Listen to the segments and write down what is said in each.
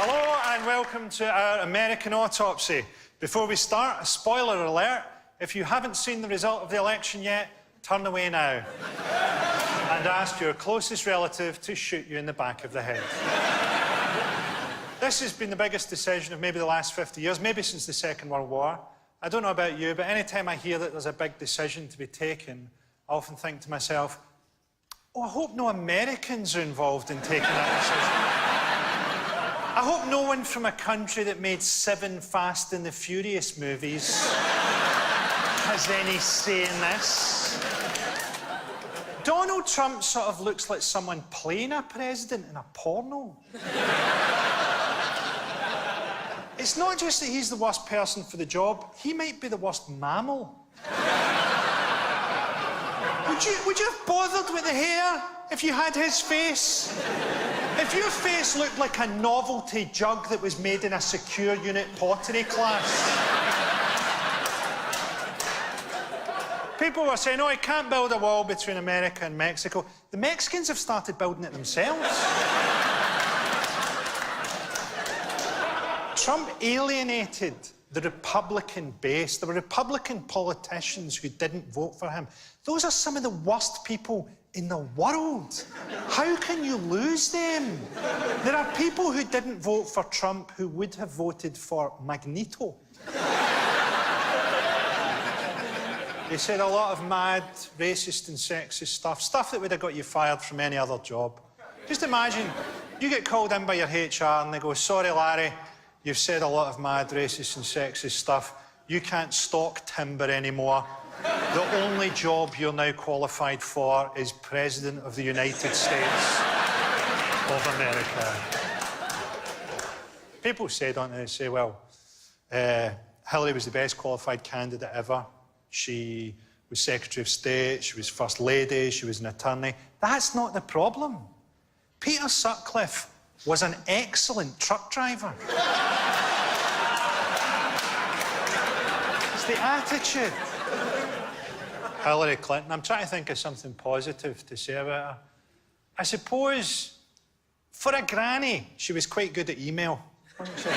Hello and welcome to our American autopsy. Before we start, a spoiler alert. If you haven't seen the result of the election yet, turn away now and ask your closest relative to shoot you in the back of the head. This has been the biggest decision of maybe the last 50 years, maybe since the Second World War. I don't know about you, but any time I hear that there's a big decision to be taken, I often think to myself, oh, I hope no Americans are involved in taking that decision. I hope no one from a country that made 7 Fast and the Furious movies has any say in this. Donald Trump sort of looks like someone playing a president in a porno. It's not just that he's the worst person for the job, he might be the worst mammal. Would you have bothered with the hair if you had his face? If your face looked like a novelty jug that was made in a secure unit pottery class. People were saying, oh, he can't build a wall between America and Mexico. The Mexicans have started building it themselves. Trump alienated the Republican base. There were Republican politicians who didn't vote for him. Those are some of the worst people in the world. How can you lose them? There are people who didn't vote for Trump who would have voted for Magneto. They said a lot of mad, racist and sexist stuff that would have got you fired from any other job. Just imagine, you get called in by your HR and they go, sorry, Larry, you've said a lot of mad, racist and sexist stuff. You can't stock timber anymore. The only job you're now qualified for is President of the United States of America. People say, don't they, say, well, Hillary was the best qualified candidate ever. She was Secretary of State, she was First Lady, she was an attorney. That's not the problem. Peter Sutcliffe was an excellent truck driver. It's the attitude. Hillary Clinton, I'm trying to think of something positive to say about her. I suppose, for a granny, she was quite good at email, wasn't she?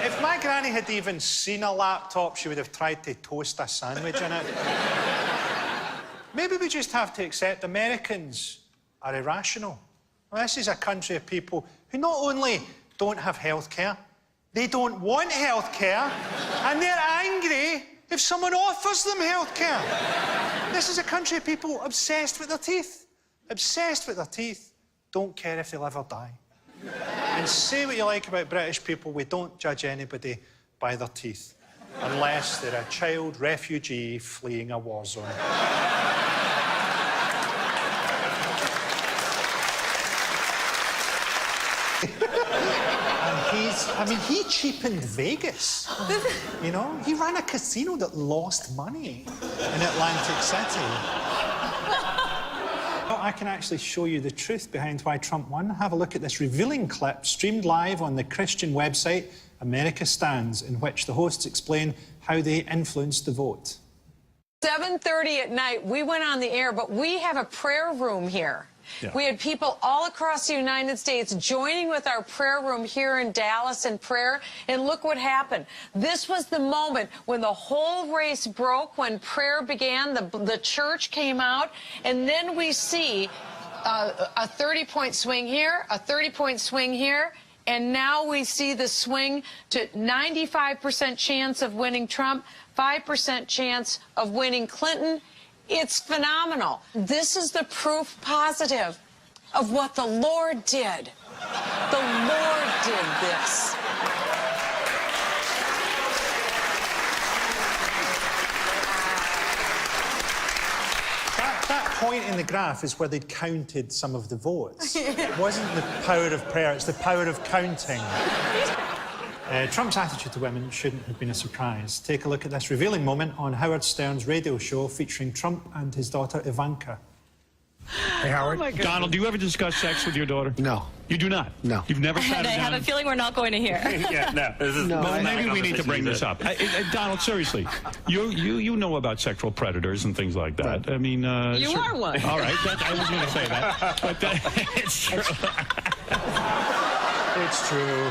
If my granny had even seen a laptop, she would have tried to toast a sandwich in it. Maybe we just have to accept Americans are irrational. Well, this is a country of people who not only don't have health care, they don't want health care, and they're angry if someone offers them health care. This is a country of people obsessed with their teeth. Obsessed with their teeth, don't care if they live or die. And say what you like about British people, we don't judge anybody by their teeth, unless they're a child refugee fleeing a war zone. And he cheapened Vegas. You know, he ran a casino that lost money in Atlantic City. Well, I can actually show you the truth behind why Trump won. Have a look at this revealing clip streamed live on the Christian website America Stands, in which the hosts explain how they influenced the vote. 7:30 at night, we went on the air, but we have a prayer room here. Yeah. We had people all across the United States joining with our prayer room here in Dallas in prayer, and look what happened. This was the moment when the whole race broke, when prayer began, the church came out, and then we see a 30-point swing here, a 30-point swing here, and now we see the swing to 95% chance of winning Trump, 5% chance of winning Clinton. It's phenomenal. This is the proof positive of what the Lord did. The Lord did this. That point in the graph is where they'd counted some of the votes. It wasn't the power of prayer, it's the power of counting. Trump's attitude to women shouldn't have been a surprise. Take a look at this revealing moment on Howard Stern's radio show featuring Trump and his daughter Ivanka. Hey, Howard. Oh, Donald, do you ever discuss sex with your daughter? No. You do not? No. You've never sat And I have a feeling we're not going to hear. Yeah, no. Well, maybe we need to bring this up. Donald, seriously, you know about sexual predators and things like that. Right. I mean... You are one. All right, I was going to say that. But it's true. It's true.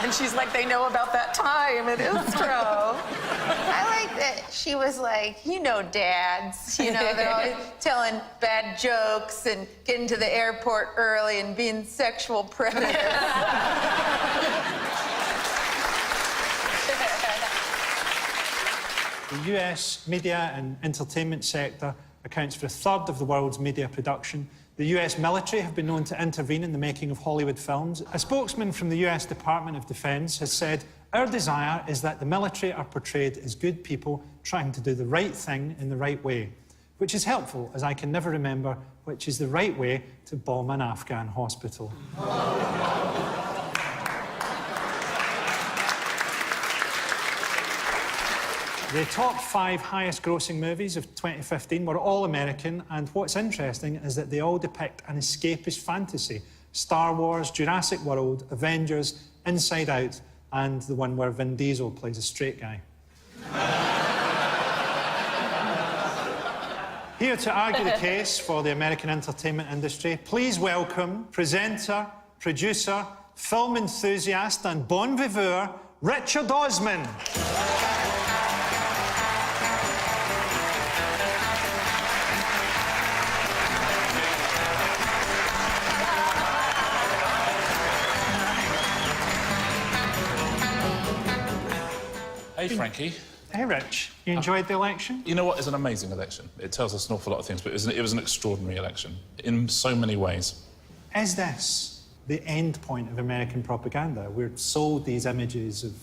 And she's like, they know about that time. It is true. I like that she was like, you know, dads, you know, they're always telling bad jokes and getting to the airport early and being sexual predators. The US media and entertainment sector accounts for a third of the world's media production. The US military have been known to intervene in the making of Hollywood films. A spokesman from the US Department of Defense has said, "Our desire is that the military are portrayed as good people trying to do the right thing in the right way," which is helpful, as I can never remember which is the right way to bomb an Afghan hospital. The top 5 highest-grossing movies of 2015 were all American, and what's interesting is that they all depict an escapist fantasy. Star Wars, Jurassic World, Avengers, Inside Out, and the one where Vin Diesel plays a straight guy. Here to argue the case for the American entertainment industry, please welcome presenter, producer, film enthusiast and bon viveur, Richard Osman. Hey, Frankie. Hey, Rich. You enjoyed the election? You know what? It's an amazing election. It tells us an awful lot of things, but it was an extraordinary election in so many ways. Is this the end point of American propaganda? We're sold these images of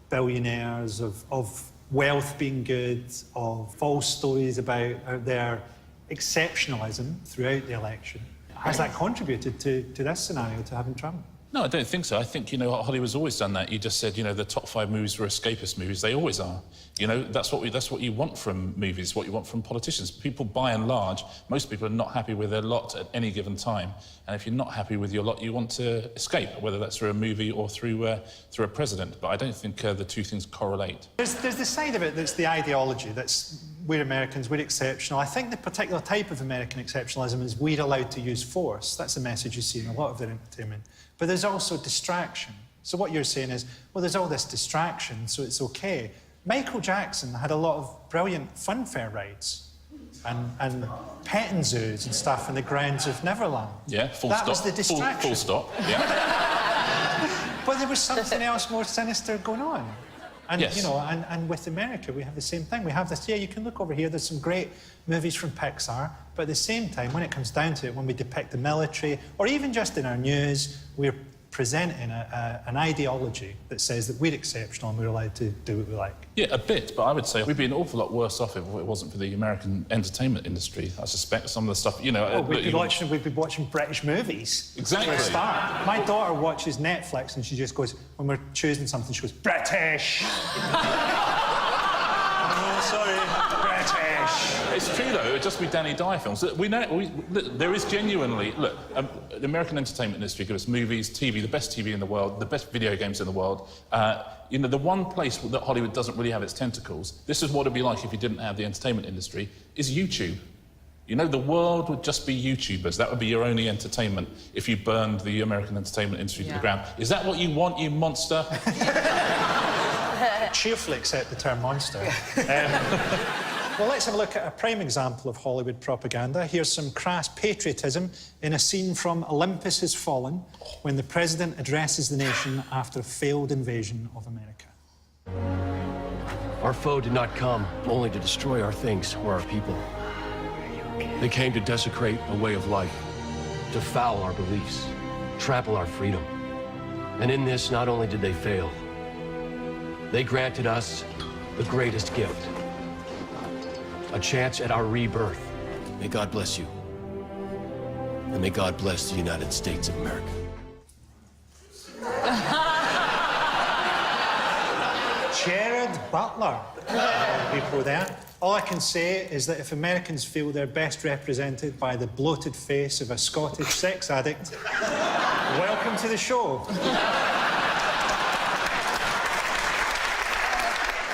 billionaires, of wealth being good, of false stories about their exceptionalism throughout the election. Has that contributed to this scenario, to having Trump? No, I don't think so. I think, you know, Hollywood's always done that. You just said, you know, the top 5 movies were escapist movies. They always are. You know, that's what you want from movies, what you want from politicians. People, by and large, most people are not happy with their lot at any given time. And if you're not happy with your lot, you want to escape, whether that's through a movie or through a president. But I don't think the two things correlate. There's the side of it that's the ideology, that's we're Americans, we're exceptional. I think the particular type of American exceptionalism is we're allowed to use force. That's the message you see in a lot of their entertainment. But there's also distraction. So what you're saying is, well, there's all this distraction, so it's okay. Michael Jackson had a lot of brilliant funfair rides and petting zoos and stuff in the grounds of Neverland. Yeah, full that stop. That was the distraction. Full stop, yeah. But there was something else more sinister going on. And, yes. you know, and with America, we have the same thing. We have this, yeah, you can look over here, there's some great movies from Pixar, but at the same time, when it comes down to it, when we depict the military, or even just in our news, we're presenting an ideology that says that we're exceptional and we're allowed to do what we like. Yeah, a bit, but I would say we'd be an awful lot worse off if it wasn't for the American entertainment industry. I suspect some of the stuff, you know... Oh, we'd be watching British movies. Exactly. For a start. My daughter watches Netflix and she just goes, when we're choosing something, she goes, British! Oh, sorry, British. It's true, though. It would just be Danny Dyer films. There is genuinely... Look, the American entertainment industry gives us movies, TV, the best TV in the world, the best video games in the world. You know, the one place that Hollywood doesn't really have its tentacles, this is what it'd be like if you didn't have the entertainment industry, is YouTube. You know, the world would just be YouTubers. That would be your only entertainment if you burned the American entertainment industry to the ground. Is that what you want, you monster? Cheerfully accept the term monster. Well, let's have a look at a prime example of Hollywood propaganda. Here's some crass patriotism in a scene from Olympus Has Fallen, when the president addresses the nation after a failed invasion of America. Our foe did not come only to destroy our things or our people. They came to desecrate a way of life, to foul our beliefs, trample our freedom. And in this, not only did they fail, they granted us the greatest gift. A chance at our rebirth. May God bless you. And may God bless the United States of America. Jared Butler. People there. All I can say is that if Americans feel they're best represented by the bloated face of a Scottish sex addict, welcome to the show.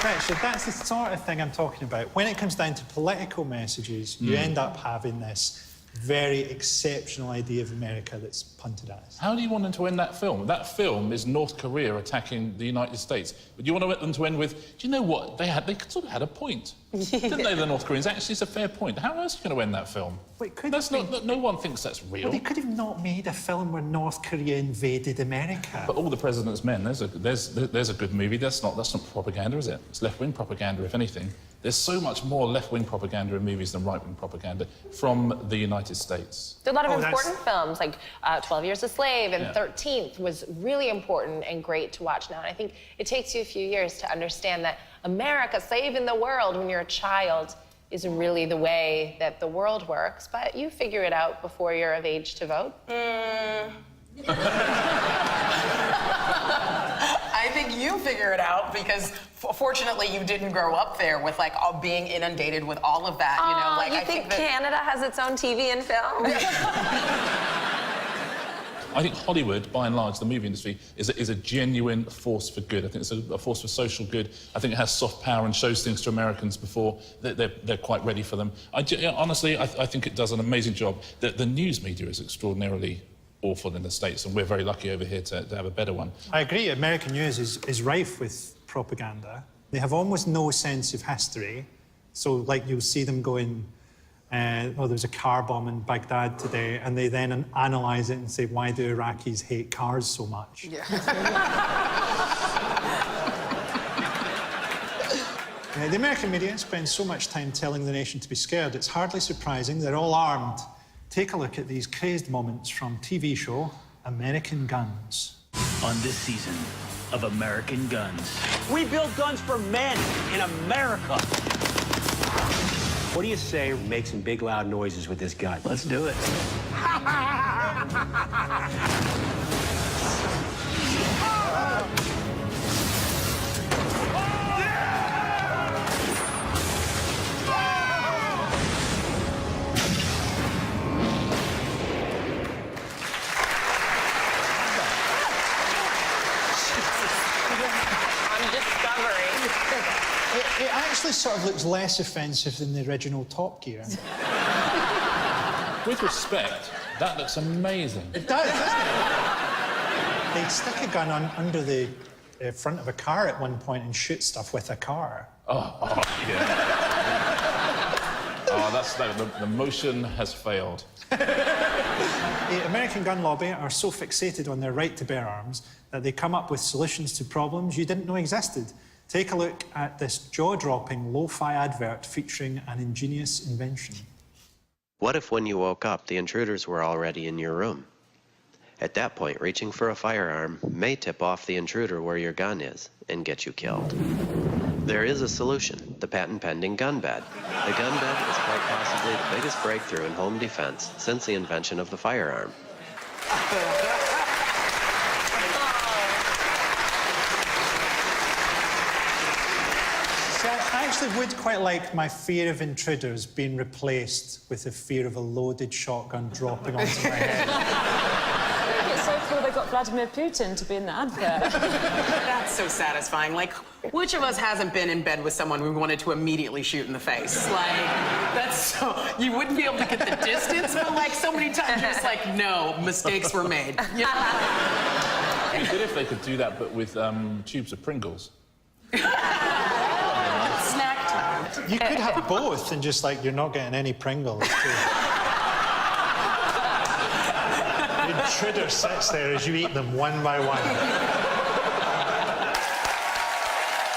Richard, that's the sort of thing I'm talking about. When it comes down to political messages, you end up having this very exceptional idea of America that's punted at us. How do you want them to end that film? That film is North Korea attacking the United States. But you want them to end with, do you know what? They sort of had a point. Didn't they, the North Koreans? Actually, it's a fair point. How else are you going to end that film? No one thinks that's real. Well, they could have not made a film where North Korea invaded America. But All the President's Men, there's a good movie. That's not propaganda, is it? It's left-wing propaganda, if anything. There's so much more left-wing propaganda in movies than right-wing propaganda from the United States. There are a lot of important films, like 12 Years a Slave and 13th was really important and great to watch now. And I think it takes you a few years to understand that America saving the world when you're a child isn't really the way that the world works, but you figure it out before you're of age to vote. I think you figure it out because fortunately you didn't grow up there with like all being inundated with all of that, you know. Like you think Canada has its own TV and film? I think Hollywood, by and large, the movie industry, is a genuine force for good. I think it's a force for social good. I think it has soft power and shows things to Americans before they're quite ready for them. Honestly, I think it does an amazing job. The news media is extraordinarily awful in the States, and we're very lucky over here to have a better one. I agree. American news is rife with propaganda. They have almost no sense of history. So, like, you'll see them going, there was a car bomb in Baghdad today, and they then analyse it and say, why do Iraqis hate cars so much? Yeah. The American media spends so much time telling the nation to be scared, it's hardly surprising they're all armed. Take a look at these crazed moments from TV show American Guns. On this season of American Guns. We build guns for men in America. What do you say we make some big loud noises with this gun? Let's do it. It actually sort of looks less offensive than the original Top Gear. With respect, that looks amazing. It does, doesn't it? They stick a gun under the front of a car at one point and shoot stuff with a car. Oh yeah. The motion has failed. The American gun lobby are so fixated on their right to bear arms that they come up with solutions to problems you didn't know existed. Take a look at this jaw-dropping lo-fi advert featuring an ingenious invention. What if when you woke up, the intruders were already in your room? At that point, reaching for a firearm may tip off the intruder where your gun is and get you killed. There is a solution, the patent-pending gun bed. The gun bed is quite possibly the biggest breakthrough in home defense since the invention of the firearm. I actually would quite like my fear of intruders being replaced with the fear of a loaded shotgun dropping onto my head. It's so cool they got Vladimir Putin to be in the advert. That's so satisfying. Like, which of us hasn't been in bed with someone we wanted to immediately shoot in the face? Like, that's so... You wouldn't be able to get the distance, but, like, so many times you're just like, no, mistakes were made. You know? It'd be good if they could do that, but with tubes of Pringles. Snack time. You could have both and just, like, you're not getting any Pringles, too. The intruder sits there as you eat them one by one.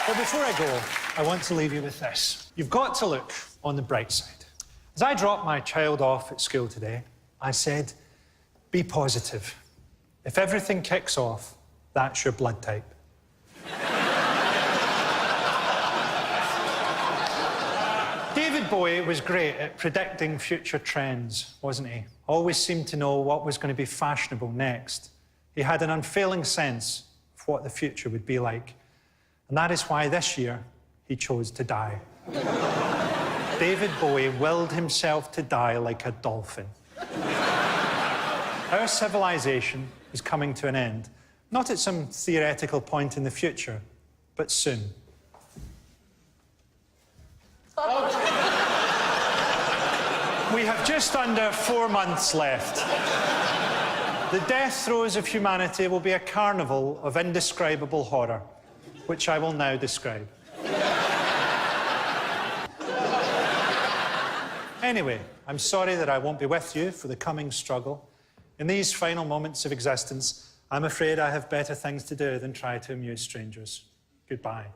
But before I go, I want to leave you with this. You've got to look on the bright side. As I dropped my child off at school today, I said, be positive. If everything kicks off, that's your blood type. David Bowie was great at predicting future trends, wasn't he? Always seemed to know what was going to be fashionable next. He had an unfailing sense of what the future would be like. And that is why this year he chose to die. David Bowie willed himself to die like a dolphin. Our civilization is coming to an end, not at some theoretical point in the future, but soon. We have just under 4 months left. The death throes of humanity will be a carnival of indescribable horror, which I will now describe. Anyway, I'm sorry that I won't be with you for the coming struggle. In these final moments of existence, I'm afraid I have better things to do than try to amuse strangers. Goodbye.